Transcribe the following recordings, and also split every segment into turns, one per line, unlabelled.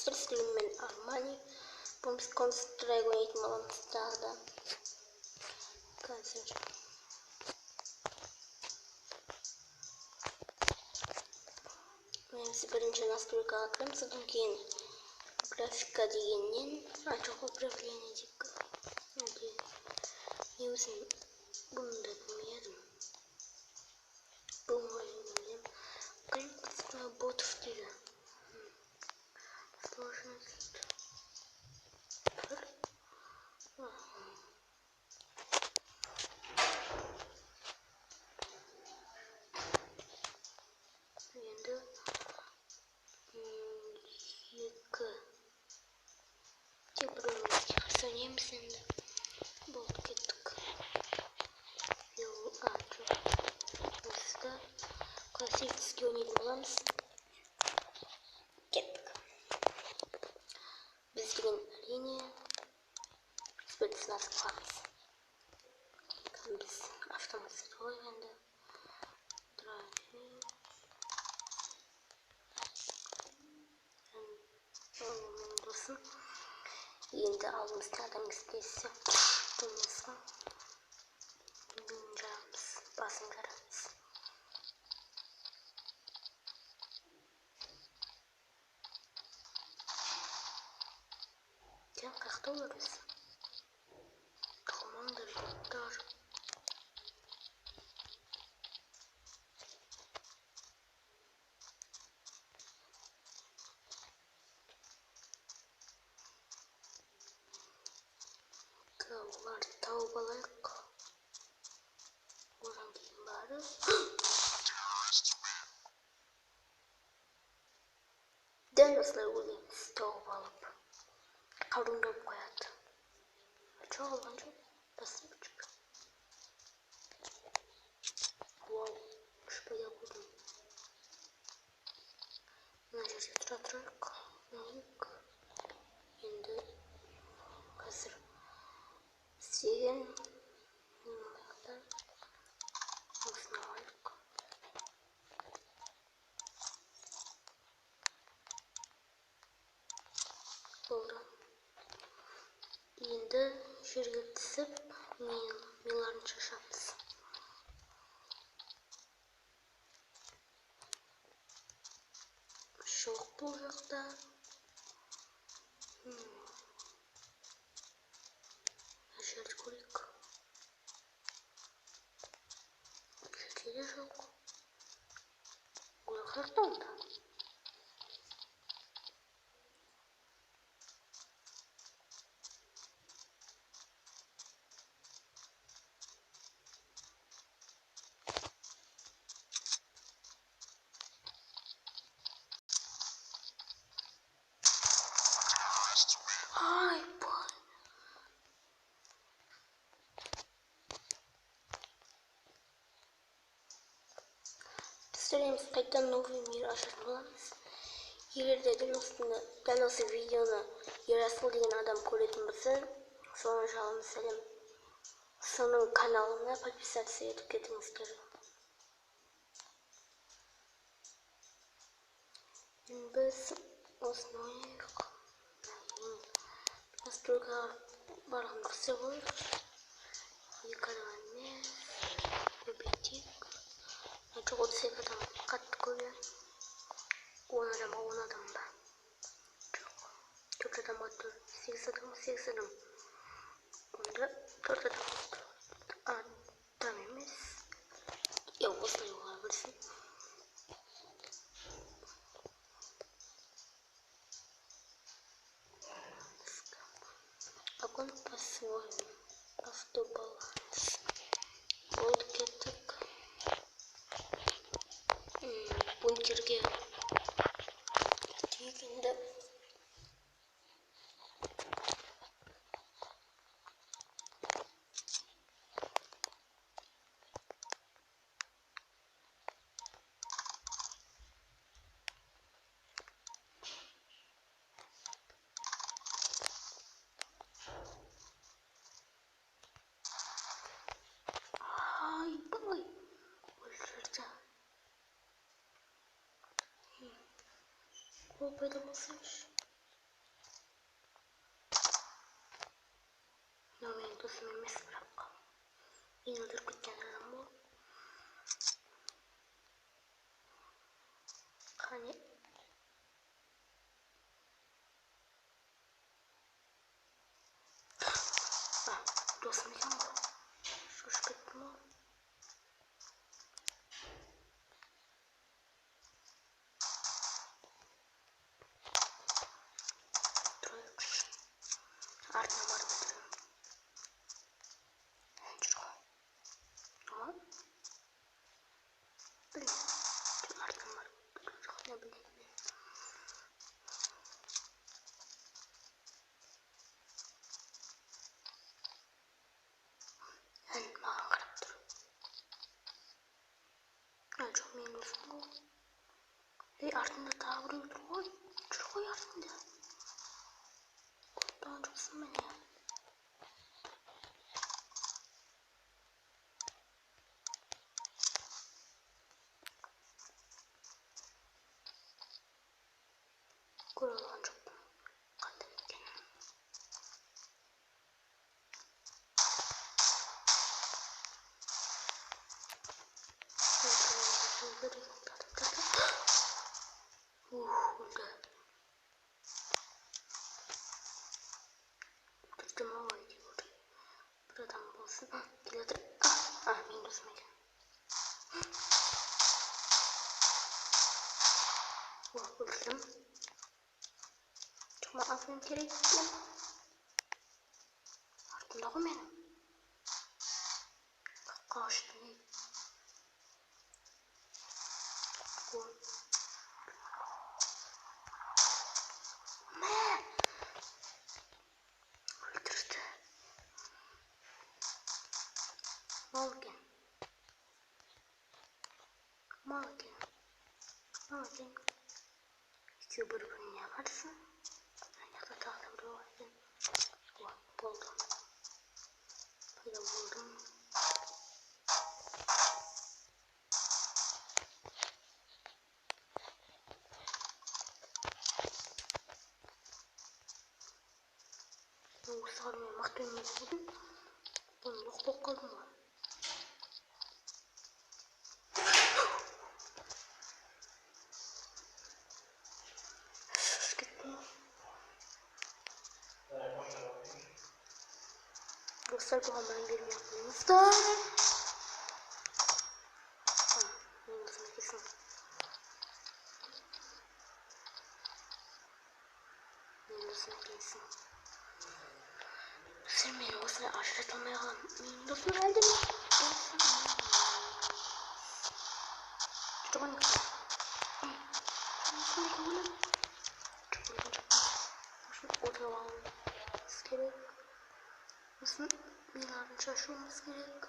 Представителями Armani konstraygoit malamstarda. Қазір бірінші настройкаға кіремін, содан кейін графика дегеннен ашық управление дейік. Негізін бұны да білмедім. Бұл білмедім. Количество ботов дейді. Сложность. Енді екі тек бір өмірге қарсанеміз енді. Болды, кеттік. Осыда классический ойнайтын боламыз. Кеттік. Біз деген әрине спецназ қыламыз. Біз автоматсыз ғой енді. Енді алдымызда адам келсе болмаса жағымыз басын қараймыз. Сен қаяқта оларыз? Тұқымаңдар жұрттар. Оларды тауып алайық. Одан кейін барып дәл осылай өлеміз тауып алып қаруындап қояды. Жоқ алған жоқ, басып жүр. Вау, үш пайда болдым. Мына жерде тұра тұрайық. Енді қазір істеген осыны алайық. Болды. Енді жерге түсіп миларын шашамыз. Жоқ бұл жақта. Жерді көрейік. Жерде де жоқ. Олар қаяқта онда? Ай, бай. Представляеміз, қайта новый мир ашатын боламыз. Егерде дәл осы видеоны Ерасыл деген адам көретін болса, соның жалынды сәлем. Соның каналына подписаться етіп кетіңіздер. Біз осыны ойнайық. Настройкаға барған кірсе болар. Екі адам емес, көбейтейік. Жоқ, 32 адам қатты көбе. 10 адамға 10 адам ба? Жоқ, 4 адамға 8 адам, 8 адам. Онда 4 адам емес. Осылай оға білсін. Огонь по-своему. Автобаланс. Болды, кеттік. Бункерге кетейік енді. Ол пайда болсайшы. досым емес, бірақ мені өлтіріп кеткен адам ол. Қане. Досым екен ғой. Шошып кеттім ғой. Артына барып өтірем. Жүр ғой. Ama bilmiyorum. Артына барып өтірем. Жоқ, не білейін мен. Маған қарап тұр. Жоқ, мен досым ғой. Артында тағы біреу тұр ғой. Жүр ғой артында. Құттаған жоқсың міне. Көре алған жоқпын. Қандай екенін. Өлді. Өлтірдім ау әйтеуір. Bir adam болсын. Келе жатыр. Менің досым екен. Өлтірдім. Жоқ, маған афрен керек екен. Артымда ғой менің. Қашты не? Өлтірді. Мал екен. Екеуі бір-біріне қарсы. Аяқта тағы да біреу бар екен. Болды. Пайда болдым. Осыған мен мықты емес болдым. Бұны жоқ болып қалдым ғой. Dostlar, bu hemen bir yapmamızda. Benim dışına kesin. Sen beni o sıra aşıratmaya kalan. Benim dostum geldi mi? Çocuklar ne kadar? Nasıl ne kadar? Çocuklar. Şunu ortaya almamız gerek. Nasıl binaların şaşırmamız gerek.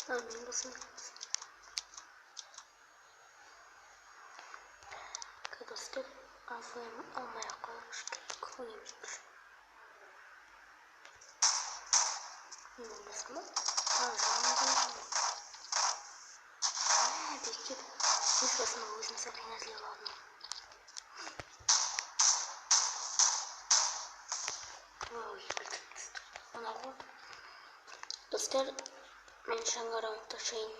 Benim dostum geldi. Dostlar, ağzını almaya kalmıştık. Oynamıştık. Benim dostum ağzını bekle. Biz basına uzun sakın yazıyorum. Ona koy. Dostlar, ben şangaram taşıyın.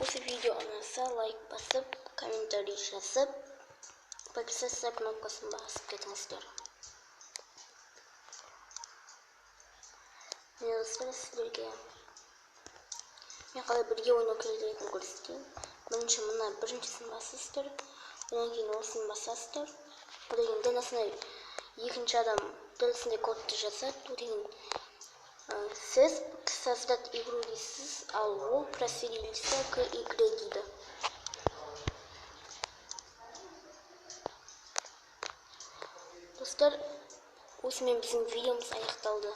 Осы видео ұнаса лайк басып, комментарий жазып, подписаться кнопкасын басып кетіңіздер. Міне достар, сіздерге мен қалай бірге ойнау керектігін көрсетейін. Біріншісін басасыздар, одан кейін осыны басасыздар. Одан кейін дәл осындай екінші адам дәл осындай кодты жазады. Одан кейін сіз создать игру дейсіз, ал ол просверлиться к игре дейді. Достар, осымен біздің видеомыз аяқталды.